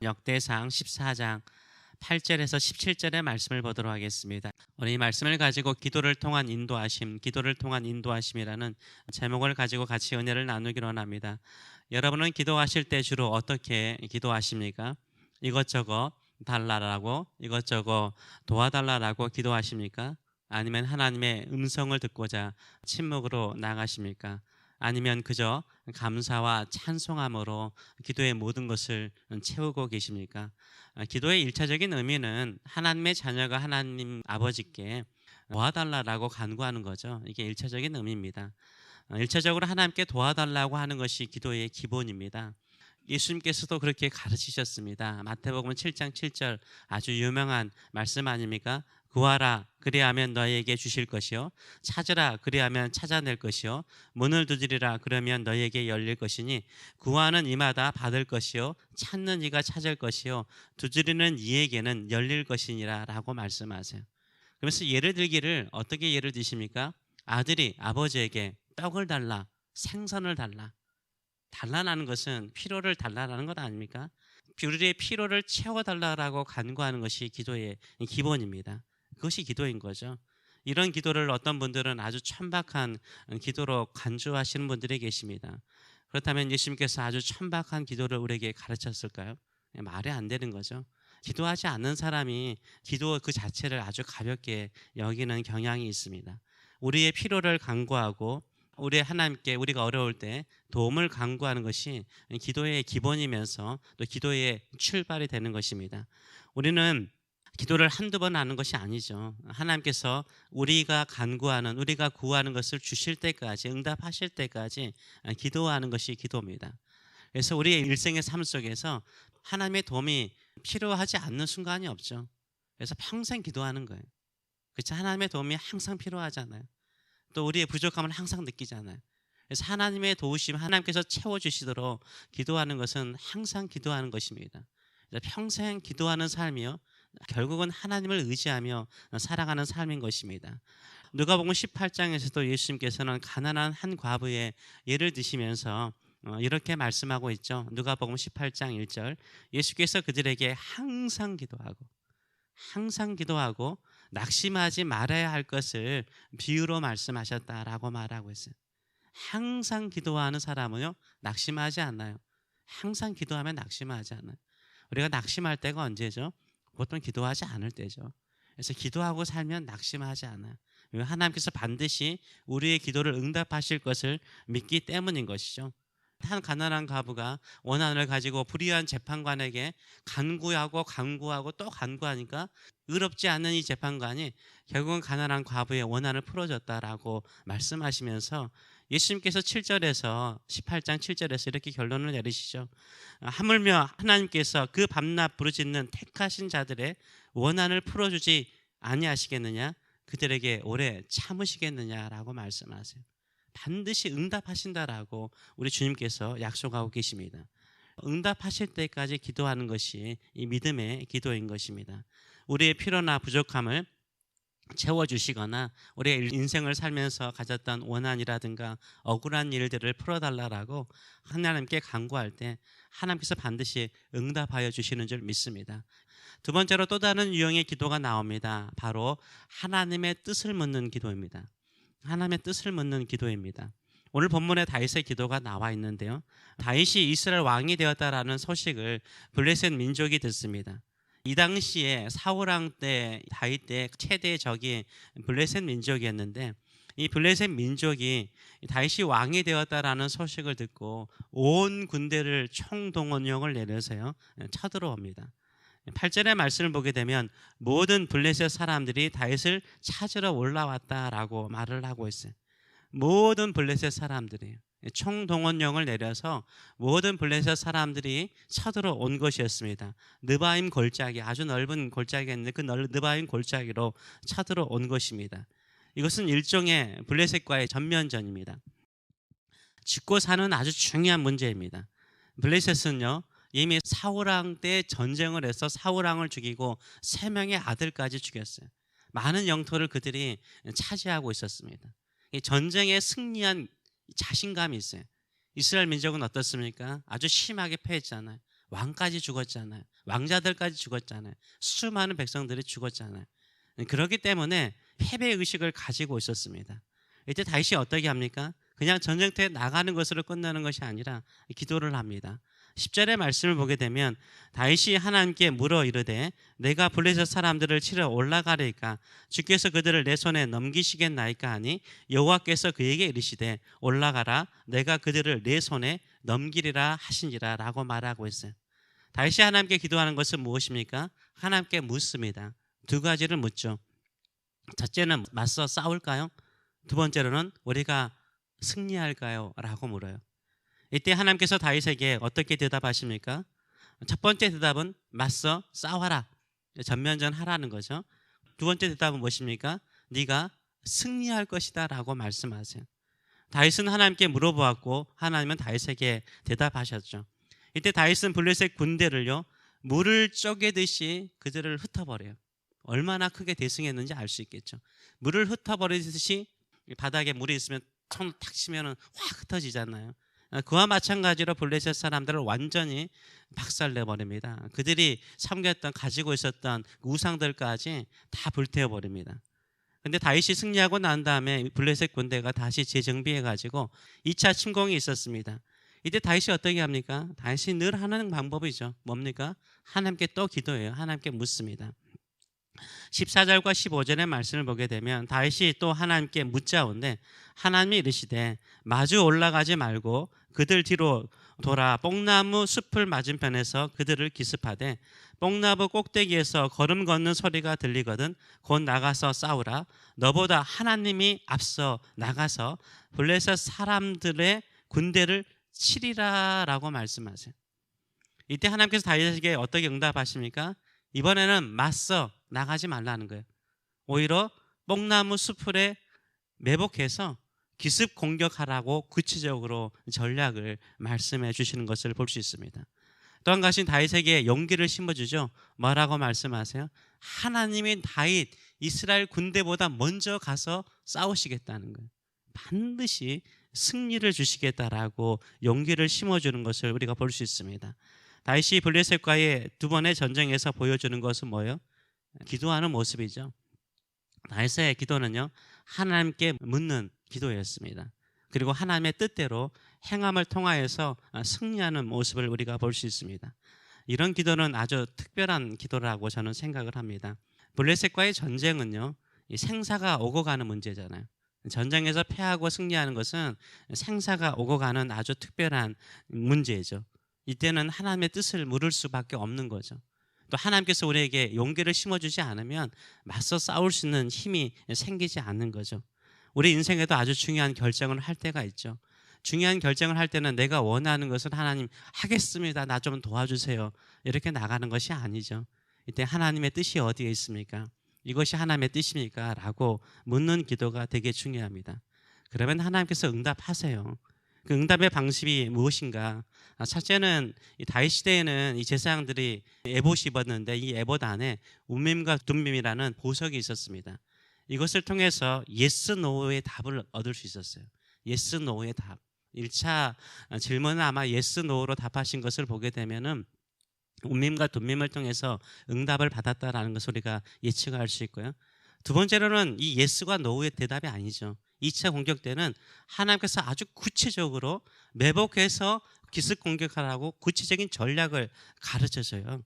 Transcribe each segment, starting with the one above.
역대상 14장 8절에서 17절의 말씀을 보도록 하겠습니다. 오늘 이 말씀을 가지고 기도를 통한 인도하심이라는 제목을 가지고 같이 은혜를 나누기로 합니다. 여러분은 기도하실 때 주로 어떻게 기도하십니까? 이것저것 달라라고, 이것저것 도와달라라고 기도하십니까? 아니면 하나님의 음성을 듣고자 침묵으로 나가십니까? 아니면 그저 감사와 찬송함으로 기도의 모든 것을 채우고 계십니까? 기도의 일차적인 의미는 하나님의 자녀가 하나님 아버지께 도와달라고 간구하는 거죠. 이게 일차적인 의미입니다. 일차적으로 하나님께 도와달라고 하는 것이 기도의 기본입니다. 예수님께서도 그렇게 가르치셨습니다. 마태복음 7장 7절 아주 유명한 말씀 아닙니까? 구하라 그리하면 너희에게 주실 것이요 찾으라 그리하면 찾아낼 것이요 문을 두드리라 그러면 너희에게 열릴 것이니 구하는 이마다 받을 것이요 찾는 이가 찾을 것이요 두드리는 이에게는 열릴 것이니라 라고 말씀하세요. 그래서 예를 들기를 어떻게 예를 드십니까? 아들이 아버지에게 떡을 달라, 생선을 달라. 달라는 것은 필요를 달라는 것 아닙니까? 우리의 필요를 채워달라고 간구하는 것이 기도의 기본입니다. 그것이 기도인 거죠. 이런 기도를 어떤 분들은 아주 천박한 기도로 간주하시는 분들이 계십니다. 그렇다면 예수님께서 아주 천박한 기도를 우리에게 가르쳤을까요? 말이 안 되는 거죠. 기도하지 않는 사람이 기도 그 자체를 아주 가볍게 여기는 경향이 있습니다. 우리의 필요를 간구하고 우리 하나님께 우리가 어려울 때 도움을 간구하는 것이 기도의 기본이면서 또 기도의 출발이 되는 것입니다. 우리는 기도를 한두 번 하는 것이 아니죠. 하나님께서 우리가 간구하는 우리가 구하는 것을 주실 때까지 응답하실 때까지 기도하는 것이 기도입니다. 그래서 우리의 일생의 삶 속에서 하나님의 도움이 필요하지 않는 순간이 없죠. 그래서 평생 기도하는 거예요. 그렇죠? 하나님의 도움이 항상 필요하잖아요. 또 우리의 부족함을 항상 느끼잖아요. 그래서 하나님의 도우심 하나님께서 채워주시도록 기도하는 것은 항상 기도하는 것입니다. 평생 기도하는 삶이요 결국은 하나님을 의지하며 살아가는 삶인 것입니다. 누가복음 18장에서도 예수님께서는 가난한 한 과부의 예를 드시면서 이렇게 말씀하고 있죠. 누가복음 18장 1절 예수께서 그들에게 항상 기도하고 낙심하지 말아야 할 것을 비유로 말씀하셨다라고 말하고 있어요. 항상 기도하는 사람은요 낙심하지 않아요. 항상 기도하면 낙심하지 않아요. 우리가 낙심할 때가 언제죠? 보통 기도하지 않을 때죠. 그래서 기도하고 살면 낙심하지 않아요. 하나님께서 반드시 우리의 기도를 응답하실 것을 믿기 때문인 것이죠. 한 가난한 과부가 원한을 가지고 불의한 재판관에게 간구하고 또 간구하니까 의롭지 않는 이 재판관이 결국은 가난한 과부의 원한을 풀어줬다라고 말씀하시면서 예수님께서 7절에서 18장 7절에서 이렇게 결론을 내리시죠. 하물며 하나님께서 그 밤낮 부르짖는 택하신 자들의 원한을 풀어주지 아니하시겠느냐? 그들에게 오래 참으시겠느냐라고 말씀하세요. 반드시 응답하신다라고 우리 주님께서 약속하고 계십니다. 응답하실 때까지 기도하는 것이 이 믿음의 기도인 것입니다. 우리의 필요나 부족함을 채워주시거나 우리의 인생을 살면서 가졌던 원한이라든가 억울한 일들을 풀어달라고 하나님께 간구할 때 하나님께서 반드시 응답하여 주시는 줄 믿습니다. 두 번째로 또 다른 유형의 기도가 나옵니다. 바로 하나님의 뜻을 묻는 기도입니다. 하나님의 뜻을 묻는 기도입니다. 오늘 본문에 다윗의 기도가 나와 있는데요. 다윗이 이스라엘 왕이 되었다라는 소식을 블레셋 민족이 듣습니다. 이 당시에 사울 왕 때 다윗 때 최대의 적이 블레셋 민족이었는데 이 블레셋 민족이 다윗이 왕이 되었다라는 소식을 듣고 온 군대를 총동원령을 내려서요 쳐들어옵니다. 8절의 말씀을 보게 되면 모든 블레셋 사람들이 다윗을 찾으러 올라왔다라고 말을 하고 있어요. 모든 블레셋 사람들이 총동원령을 내려서 모든 블레셋 사람들이 쳐들어온 것이었습니다. 느바임 골짜기 아주 넓은 골짜기였는데 그 느바임 골짜기로 쳐들어온 것입니다. 이것은 일종의 블레셋과의 전면전입니다. 죽고 사는 아주 중요한 문제입니다. 블레셋은요 이미 사울왕 때 전쟁을 해서 사울왕을 죽이고 3명의 아들까지 죽였어요. 많은 영토를 그들이 차지하고 있었습니다. 이 전쟁에 승리한 자신감이 있어요. 이스라엘 민족은 어떻습니까? 아주 심하게 패했잖아요. 왕까지 죽었잖아요. 왕자들까지 죽었잖아요. 수많은 백성들이 죽었잖아요. 그렇기 때문에 패배의식을 가지고 있었습니다. 이때 다윗이 어떻게 합니까? 그냥 전쟁터에 나가는 것으로 끝나는 것이 아니라 기도를 합니다. 10절의 말씀을 보게 되면 다윗이 하나님께 물어 이르되 내가 블레셋 사람들을 치러 올라가리까 주께서 그들을 내 손에 넘기시겠나이까 하니 여호와께서 그에게 이르시되 올라가라 내가 그들을 내 손에 넘기리라 하시니라 라고 말하고 있어요. 다윗이 하나님께 기도하는 것은 무엇입니까? 하나님께 묻습니다. 두 가지를 묻죠. 첫째는 맞서 싸울까요? 두 번째로는 우리가 승리할까요? 라고 물어요. 이때 하나님께서 다윗에게 어떻게 대답하십니까? 첫 번째 대답은 맞서 싸워라. 전면전하라는 거죠. 두 번째 대답은 무엇입니까? 네가 승리할 것이다 라고 말씀하세요. 다윗은 하나님께 물어보았고 하나님은 다윗에게 대답하셨죠. 이때 다윗은 블레셋 군대를요 물을 쪼개듯이 그들을 흩어버려요. 얼마나 크게 대승했는지 알 수 있겠죠. 물을 흩어버리듯이 바닥에 물이 있으면 손 탁 치면 확 흩어지잖아요. 그와 마찬가지로 블레셋 사람들을 완전히 박살내버립니다. 그들이 섬겼던 가지고 있었던 우상들까지 다 불태워버립니다. 근데 다윗이 승리하고 난 다음에 블레셋 군대가 다시 재정비해가지고 2차 침공이 있었습니다. 이때 다윗이 어떻게 합니까? 다윗이 늘 하는 방법이죠. 뭡니까? 하나님께 또 기도해요. 하나님께 묻습니다. 14절과 15절의 말씀을 보게 되면 다윗이 또 하나님께 묻자온데 하나님이 이르시되 마주 올라가지 말고 그들 뒤로 돌아 뽕나무 숲을 맞은편에서 그들을 기습하되 뽕나무 꼭대기에서 걸음 걷는 소리가 들리거든 곧 나가서 싸우라. 너보다 하나님이 앞서 나가서 블레셋 사람들의 군대를 치리라 라고 말씀하세요. 이때 하나님께서 다윗에게 어떻게 응답하십니까? 이번에는 맞서 나가지 말라는 거예요. 오히려 뽕나무 숲에 매복해서 기습 공격하라고 구체적으로 전략을 말씀해 주시는 것을 볼 수 있습니다. 또 한 가지 다윗에게 용기를 심어주죠. 뭐라고 말씀하세요? 하나님이 다윗 이스라엘 군대보다 먼저 가서 싸우시겠다는 거예요. 반드시 승리를 주시겠다라고 용기를 심어주는 것을 우리가 볼 수 있습니다. 다윗이 블레셋과의 두 번의 전쟁에서 보여주는 것은 뭐예요? 기도하는 모습이죠. 다윗의 기도는요 하나님께 묻는 기도였습니다. 그리고 하나님의 뜻대로 행함을 통하여서 승리하는 모습을 우리가 볼 수 있습니다. 이런 기도는 아주 특별한 기도라고 저는 생각을 합니다. 블레셋과의 전쟁은요 생사가 오고 가는 문제잖아요. 전쟁에서 패하고 승리하는 것은 생사가 오고 가는 아주 특별한 문제죠. 이때는 하나님의 뜻을 물을 수밖에 없는 거죠. 또 하나님께서 우리에게 용기를 심어주지 않으면 맞서 싸울 수 있는 힘이 생기지 않는 거죠. 우리 인생에도 아주 중요한 결정을 할 때가 있죠. 중요한 결정을 할 때는 내가 원하는 것을 하나님 하겠습니다. 나 좀 도와주세요. 이렇게 나가는 것이 아니죠. 이때 하나님의 뜻이 어디에 있습니까? 이것이 하나님의 뜻입니까? 라고 묻는 기도가 되게 중요합니다. 그러면 하나님께서 응답하세요. 그 응답의 방식이 무엇인가? 첫째는 다윗 시대에는 이 제사장들이 에봇이 입었는데 이 에봇 안에 우밈과 둠밈이라는 보석이 있었습니다. 이것을 통해서 예스 노의 답을 얻을 수 있었어요. 예스 노의 답. 1차 질문은 아마 예스 노로 답하신 것을 보게 되면은 우밈과 둠밈을 통해서 응답을 받았다라는 것을 우리가 예측할 수 있고요. 두 번째로는 이 예스와 노의 대답이 아니죠. 2차 공격 때는 하나님께서 아주 구체적으로 매복해서 기습 공격하라고 구체적인 전략을 가르쳐줘요.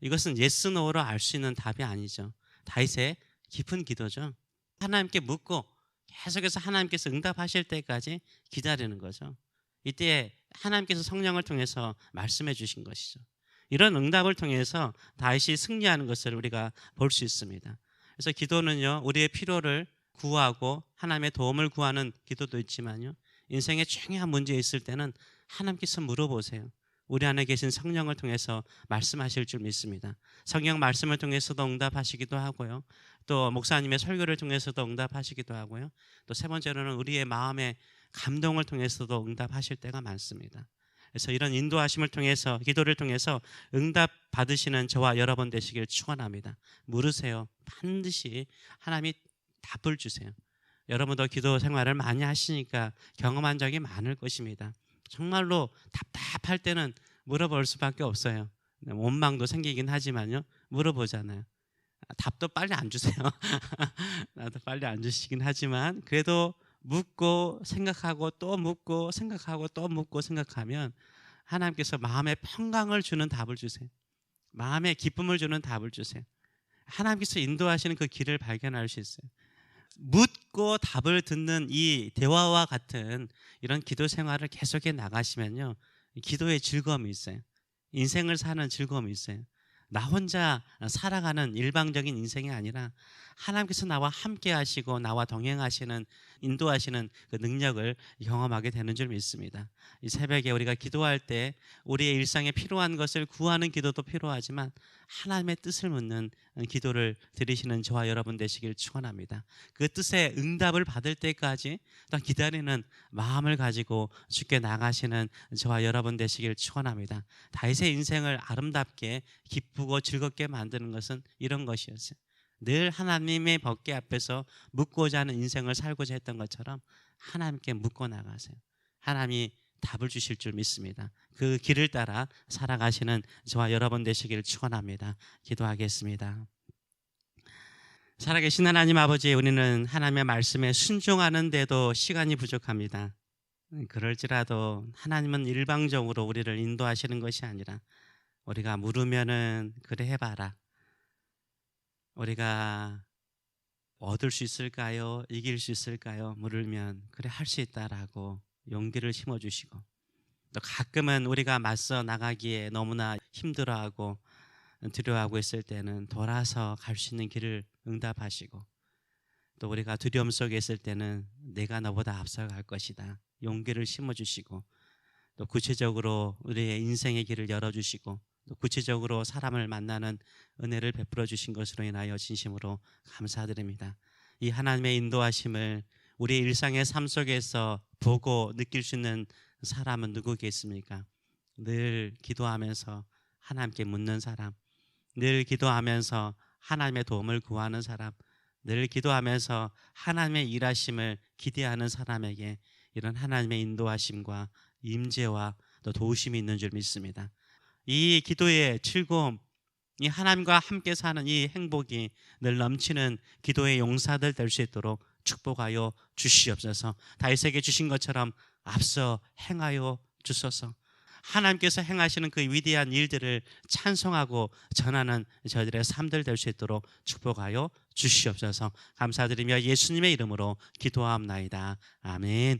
이것은 예스 노로 알 수 있는 답이 아니죠. 다윗의 깊은 기도죠. 하나님께 묻고 계속해서 하나님께서 응답하실 때까지 기다리는 거죠. 이때 하나님께서 성령을 통해서 말씀해 주신 것이죠. 이런 응답을 통해서 다윗이 승리하는 것을 우리가 볼 수 있습니다. 그래서 기도는요 우리의 필요를 구하고 하나님의 도움을 구하는 기도도 있지만요 인생에 중요한 문제 있을 때는 하나님께서 물어보세요. 우리 안에 계신 성령을 통해서 말씀하실 줄 믿습니다. 성령 말씀을 통해서도 응답하시기도 하고요. 또 목사님의 설교를 통해서도 응답하시기도 하고요. 또 세 번째로는 우리의 마음의 감동을 통해서도 응답하실 때가 많습니다. 그래서 이런 인도하심을 통해서 기도를 통해서 응답 받으시는 저와 여러분 되시길 축원합니다. 물으세요. 반드시 하나님이 답을 주세요. 여러분도 기도 생활을 많이 하시니까 경험한 적이 많을 것입니다. 정말로 답답할 때는 물어볼 수밖에 없어요. 원망도 생기긴 하지만요. 물어보잖아요. 답도 빨리 안 주세요. 나도 빨리 안 주시긴 하지만 그래도 묻고 생각하고 또 묻고 생각하고 또 묻고 생각하면 하나님께서 마음의 평강을 주는 답을 주세요. 마음의 기쁨을 주는 답을 주세요. 하나님께서 인도하시는 그 길을 발견할 수 있어요. 묻고 답을 듣는 이 대화와 같은 이런 기도 생활을 계속해 나가시면요, 기도의 즐거움이 있어요. 인생을 사는 즐거움이 있어요. 나 혼자 살아가는 일방적인 인생이 아니라 하나님께서 나와 함께 하시고 나와 동행하시는, 인도하시는 그 능력을 경험하게 되는 줄 믿습니다. 이 새벽에 우리가 기도할 때 우리의 일상에 필요한 것을 구하는 기도도 필요하지만 하나님의 뜻을 묻는 기도를 드리시는 저와 여러분 되시길 축원합니다. 그 뜻의 응답을 받을 때까지 또 기다리는 마음을 가지고 주께 나가시는 저와 여러분 되시길 축원합니다. 다윗의 인생을 아름답게 기쁘고 즐겁게 만드는 것은 이런 것이었어요. 늘 하나님의 법궤 앞에서 묻고자 하는 인생을 살고자 했던 것처럼 하나님께 묻고 나가세요. 하나님이 답을 주실 줄 믿습니다. 그 길을 따라 살아가시는 저와 여러분 되시기를 축원합니다. 기도하겠습니다. 살아계신 하나님 아버지, 우리는 하나님의 말씀에 순종하는데도 시간이 부족합니다. 그럴지라도 하나님은 일방적으로 우리를 인도하시는 것이 아니라 우리가 물으면은 그래 해봐라, 우리가 얻을 수 있을까요? 이길 수 있을까요? 물으면 그래 할 수 있다라고 용기를 심어주시고, 또 가끔은 우리가 맞서 나가기에 너무나 힘들어하고 두려워하고 있을 때는 돌아서 갈 수 있는 길을 응답하시고, 또 우리가 두려움 속에 있을 때는 내가 너보다 앞서갈 것이다 용기를 심어주시고, 또 구체적으로 우리의 인생의 길을 열어주시고, 또 구체적으로 사람을 만나는 은혜를 베풀어 주신 것으로 인하여 진심으로 감사드립니다. 이 하나님의 인도하심을 우리의 일상의 삶 속에서 보고 느낄 수 있는 사람은 누구겠습니까? 늘 기도하면서 하나님께 묻는 사람, 늘 기도하면서 하나님의 도움을 구하는 사람, 늘 기도하면서 하나님의 일하심을 기대하는 사람에게 이런 하나님의 인도하심과 임재와 또 도우심이 있는 줄 믿습니다. 이 기도의 즐거움, 이 하나님과 함께 사는 이 행복이 늘 넘치는 기도의 용사들 될 수 있도록 축복하여 주시옵소서. 다윗에게 주신 것처럼 앞서 행하여 주소서. 하나님께서 행하시는 그 위대한 일들을 찬송하고 전하는 저희들의 삶들 될 수 있도록 축복하여 주시옵소서. 감사드리며 예수님의 이름으로 기도하옵나이다. 아멘.